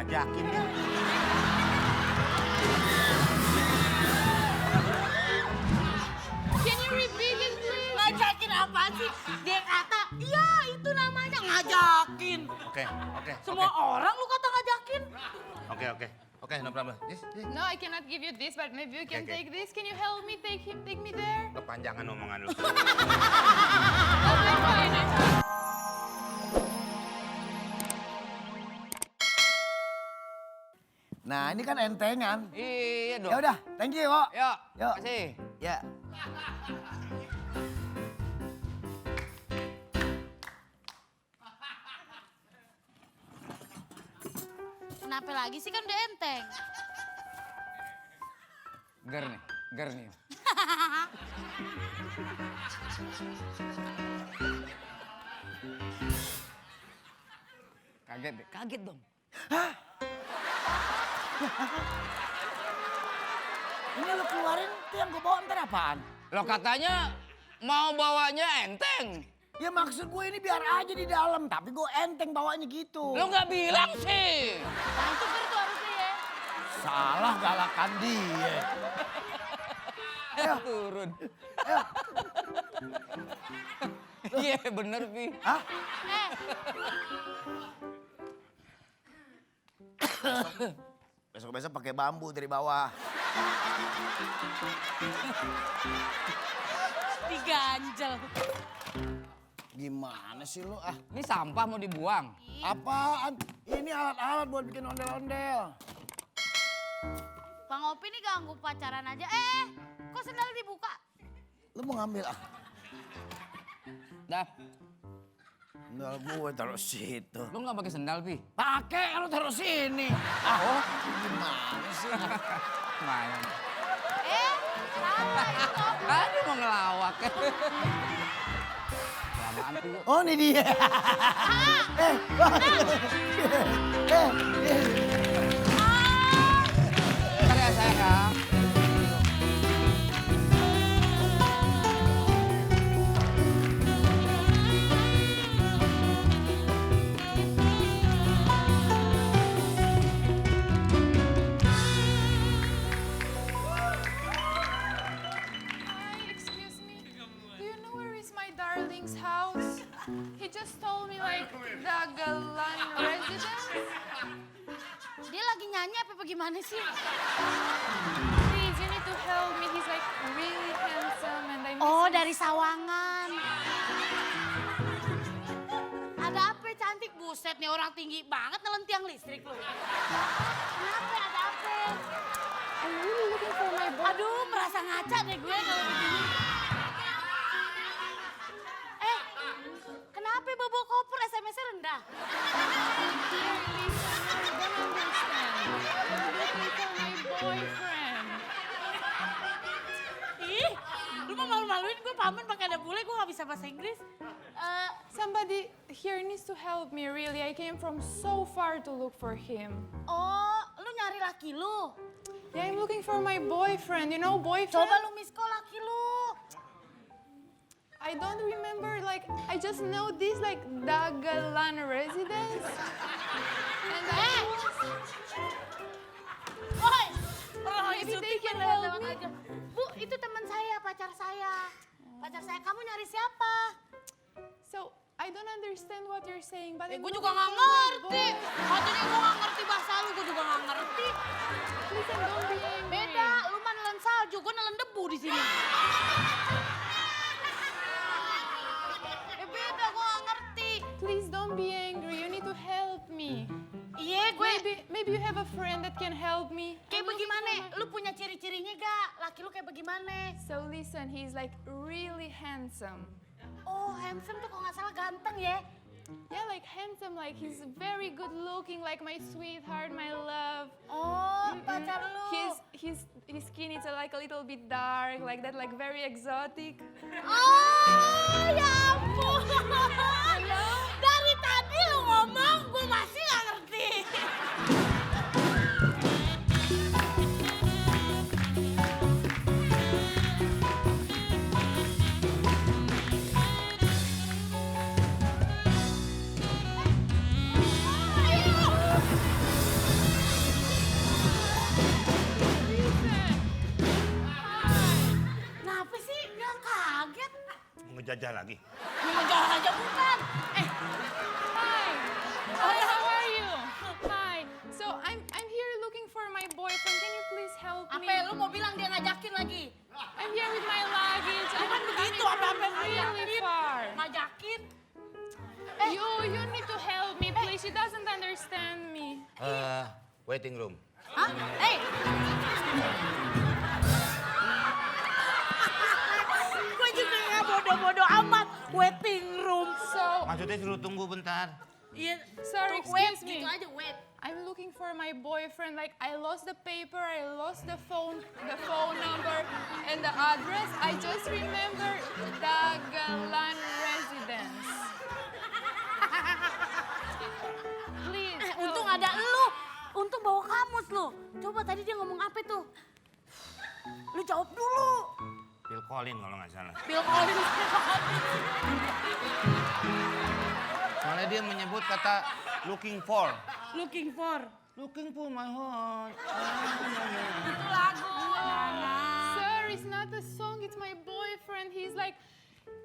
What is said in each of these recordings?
ngajakin dia. Can you repeat it, please? Ngajakin apa sih? Dia kata, iya itu namanya ngajakin. Oke. Semua orang lu kata ngajakin. Oke, no problem. Yes. No, I cannot give you this, but maybe you can Okay. take this. Can you help me take me there? Kepanjangan omongan lu. Okay, fine. Nah, ini kan entengan. Iya dong. Ya udah, thank you, kok. Yuk, Yuk. kasih. Ya. Kenapa lagi sih, kan udah enteng. Ger nih. Kaget dong. Ini lu keluarin tuh yang gue bawa ntar apaan? Lo katanya mau bawanya enteng. Ya maksud gue ini biar aja di dalam, tapi gue enteng bawanya gitu. Lo nggak bilang sih. Nah itu Ger tuh harusnya ya. Salah galakan dia. Ayo. Turun. Iya bener, Pi. Hah? Besok-besok pakai bambu dari bawah. Diganjel. Gimana sih lu ah? Ini sampah mau dibuang. Apaan? Ini alat-alat buat bikin ondel-ondel. Bang Opi nih ganggu pacaran aja. Kok sendal dibuka? Lu mau ngambil ah? Dah, Sendal gue taruh situ. lo nggak pakai sendal, Pi? Pakai kalau taruh sini. Ah, gimana sih? Lumayan. Salah itu. Aduh mau ngelawak. Kelamaan, Pi. Oh ini dia. Bentar ya sayang ya. Hi, excuse me. Do you know where is my darling's house? He just told me like the Galan residence. Dia lagi nyanyi apa bagaimana sih? Please, you need to help me. He's like really handsome and I miss Oh him. dari Sawangan. Ada apa cantik? Buset nih orang tinggi banget nelen tiang listrik lu. Kenapa ada apa? I'm really looking for my boy. Aduh merasa ngaca deh gue kalau begini. Kenapa bobo koper SMS-nya rendah? Dear Lisa, you don't understand. I'm looking for my boyfriend. Ih, lu mau malu-maluin gue paman pakai ada bule, gue gak bisa bahasa Inggris. Somebody here needs to help me, really. I came from so far to look for him. Oh, lu nyari laki lu? Yeah, I'm looking for my boyfriend. You know boyfriend? Coba lu miss call laki lu. I don't remember, like, I just know this, like, Dagalan residence. And I Woi, Maybe syuting they can gue help lewat me. aja. Bu, itu teman saya, pacar saya. Pacar saya, kamu nyari siapa? So, I don't understand what you're saying, but I'm Gue looking juga gak for my ngerti. boy. Katanya gue gak ngerti bahasa lu, gue juga gak ngerti. Listen, don't be angry. Beda, lu mah nelen salju, gue nelen debu di sini. Beda, gue gak ngerti. Please don't be angry. You need to help me. Iya, gue Maybe you have a friend that can help me. kayak I'm looking bagaimana? for my- Lu punya ciri-cirinya gak? Laki lu kayak bagaimana? So listen, he's like really handsome. Oh, handsome tuh kalau gak salah ganteng ya. Yeah, like handsome, like he's very good looking, like my sweetheart, my love. Oh, pacar lu. His skin is like a little bit dark, like that, like very exotic. Oh, ya ampun. Dari tadi lu ngomong, gue masih gak ngerti. lagi. Jangan aja bukan. Hi. Hi, how are you? Hi. So I'm here looking for my boyfriend. Can you please help me? Apa lu mau bilang dia ngajakin lagi? I'm here with my luggage. I'm Bukan coming begitu, from apa-apa really ngajakin. far. Ngajakin. You need to help me, please. She doesn't understand me. Waiting room. Hah? Gue juga nggak bodoh-bodoh amat. Waiting room. So, Maksudnya suruh tunggu bentar. Iya. Sir, tuh, wait, excuse me. gitu aja, wait. I'm looking for my boyfriend. Like, I lost the paper, I lost the phone number, and the address. I just remember Dagalan residence. Please. Untung help. ada lu. Untung bawa kamus lu. Coba tadi dia ngomong apa tuh? Lu jawab dulu. Phil Collins kalau nggak salah. Phil Collins. Soalnya dia menyebut kata looking for. Looking for. Looking for my heart. Itu lagu. Sir, it's not a song, it's my boyfriend. He's like,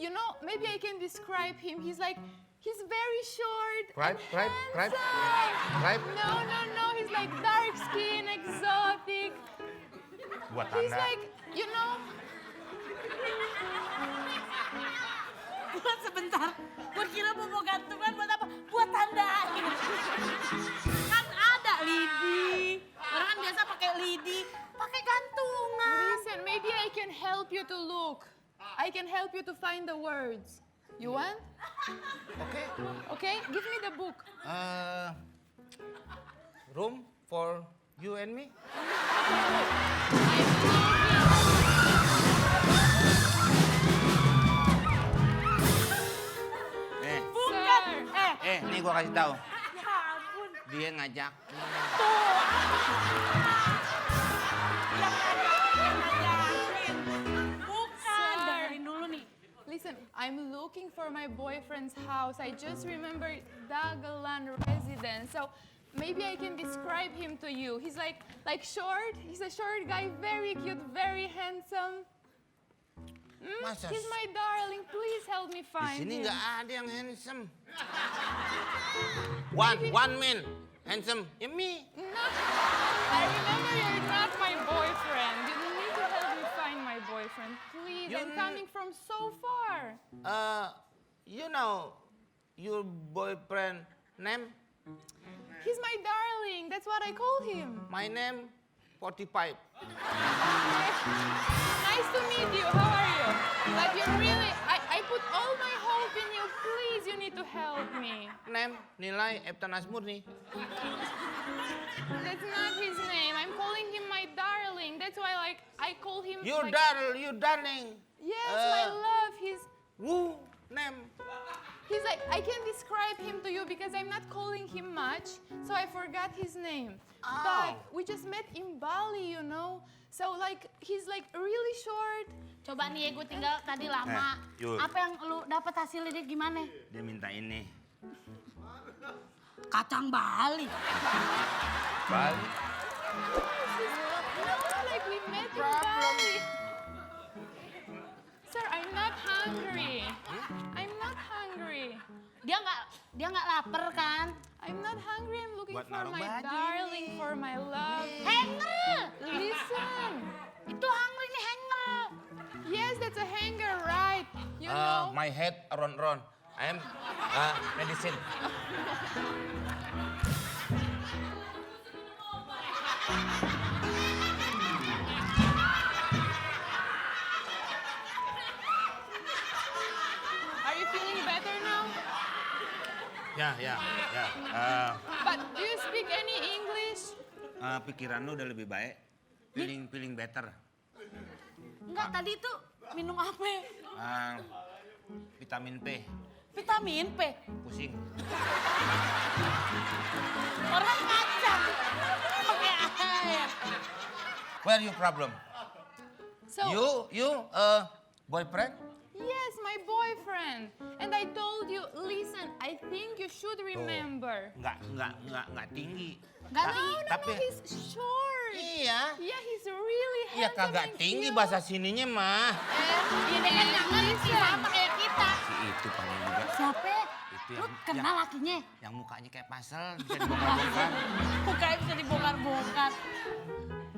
you know, maybe I can describe him. He's very short. Cripe, and cripe, cripe, handsome. cripe. No. He's like dark skin, exotic. Buat He's tanda. like, you know, Buat sebentar. Gue kira mau gantungan buat apa? Buat tandain. Kan ada lidi. Orang kan biasa pakai lidi. Pakai gantungan. listen, maybe I can help you to look. I can help you to find the words. You want? Oke. Okay, give me the book. Room for you and me. Bukan. Sir. Nih gua kasih tahu. Ya ampun. Dia ngajak. Bukan. Sir. Dengerin dulu nih. Listen, I'm looking for my boyfriend's house. I just remembered Dagalan residence. So maybe I can describe him to you. He's like short. He's a short guy, very cute, very handsome. Masa He's my darling. Please help me Di find sini him. nggak ada yang handsome. One man handsome. Ya me. No, I remember you're not my boyfriend. You need to help me find my boyfriend, please. I'm coming from so far. You know your boyfriend name? He's my darling. That's what I call him. My name 45. Nice to meet you. How are you? But you really, I put all my hope in you. Please, you need to help me. Name nilai Eptan Asmurni. That's not his name. I'm calling him my darling. That's why, like, I call him. You like, darling. Yes, my love. Woo name. He's like, I can describe him to you because I'm not calling him much, so I forgot his name. Oh. But we just met in Bali, you know. So like, he's like really short. Coba nih gue tinggal tadi lama. Yul. Apa yang lu dapat hasilnya dia gimana? Dia minta ini. Kacang Bali. Bali. No, like we met in Bali. Sir, I'm not hungry. I'm not hungry. Dia nggak lapar kan? I'm not hungry. I'm looking Buat for naruh my baju darling, ini. for my love. Hanger. Listen. Itu hanger ini hanger. Yes, that's a hanger, right? You know. My head ron. I am medicine. Are you feeling better now? Ya. But do you speak any English? Pikiran lu udah lebih baik. Feeling better. Enggak, tadi tuh minum apa? Vitamin P. Vitamin P. Pusing. Orang kacang. Pakai air. Where your problem? So You boyfriend? yes, my boyfriend. And I told you, listen, I think you should remember. Nggak tinggi. Gak No, tinggi. no, Tapi- no, he's short. Iya. Yeah, he's really Iya handsome kagak and tinggi cute. bahasa sininya mah. Ini kan yang ngerti sama kayak kita. Si itu paling juga. Siapa? Itu Lu yang- kenal lakinya? Yang mukanya kayak pasel bisa dibongkar-bongkar. Mukanya bisa dibongkar-bongkar.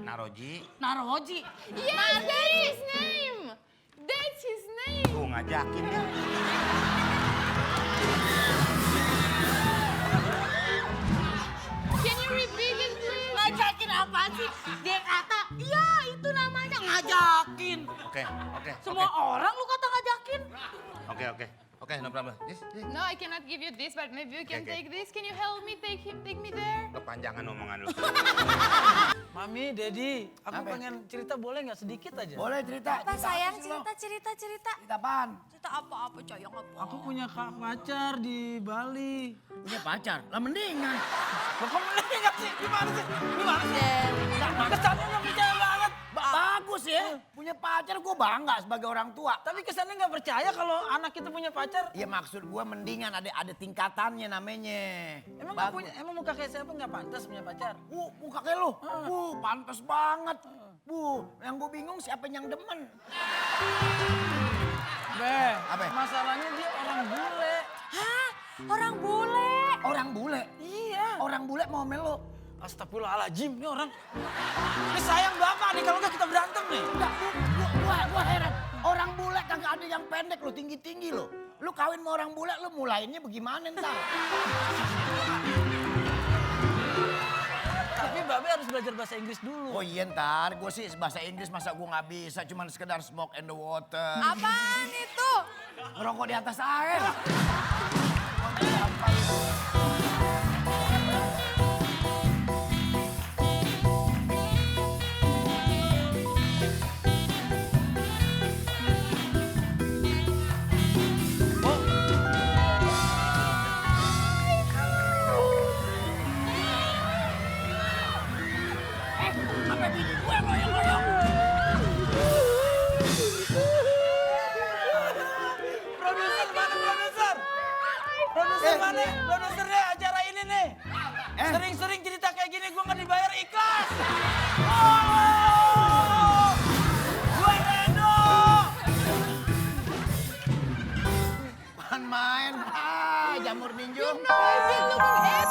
Naroji. Naroji. Yeah, that's his name. That's his name. Tuh ngajakin dia. Can you repeat it, please? Ngajakin apa sih? Dia kata, iya itu namanya ngajakin. Oke. Semua orang lu kata ngajakin. Oke, no problem. Yes. No, I cannot give you this, but maybe you can Okay. take this. Can you help me take me there? Kepanjangan omongan lu. Mami, Dedi, aku Apa? pengen cerita boleh nggak sedikit aja? Boleh cerita. Apa Cerita sayang, apa sih lo? cerita. Cerita apaan? Cerita apa sayang apa? Aku punya pacar di Bali. Punya pacar? Lah mendingan. Lo kok meninggal sih? Gimana sih? Kesannya nggak percaya banget. Bagus ya. Punya pacar gue bangga sebagai orang tua. Tapi kesannya nggak percaya kalau anak kita punya pacar. Ya maksud gue mendingan ada tingkatannya namanya. Emang nggak punya, emang muka kayak siapa nggak pantas punya pacar? Muka kayak lu. Pantas banget. Yang gue bingung siapa yang demen. Be, Apa? masalahnya dia orang bule. Hah? Orang bule? Orang bule. Iya. Orang bule mau melo. Astagfirullahaladzim, ini orang. Ini sayang bapak nih, kalau nggak kita berantem nih. Enggak, gua heran. Orang bule kagak ada yang pendek lo, tinggi-tinggi lo. Lu kawin sama orang bule, lu mulainnya bagaimana ntar? Tapi Babe harus belajar bahasa Inggris dulu. Oh iya ntar, gue sih bahasa Inggris masa gue nggak bisa, cuman sekedar smoke in the water. Apaan itu? Ngerokok di atas air. Produser mana produser? Produser mana? Produsernya acara ini nih. Sering-sering cerita kayak gini gue nggak dibayar ikhlas. Oh, gue Reno. Bukan main, jamur ninju. I've been looking at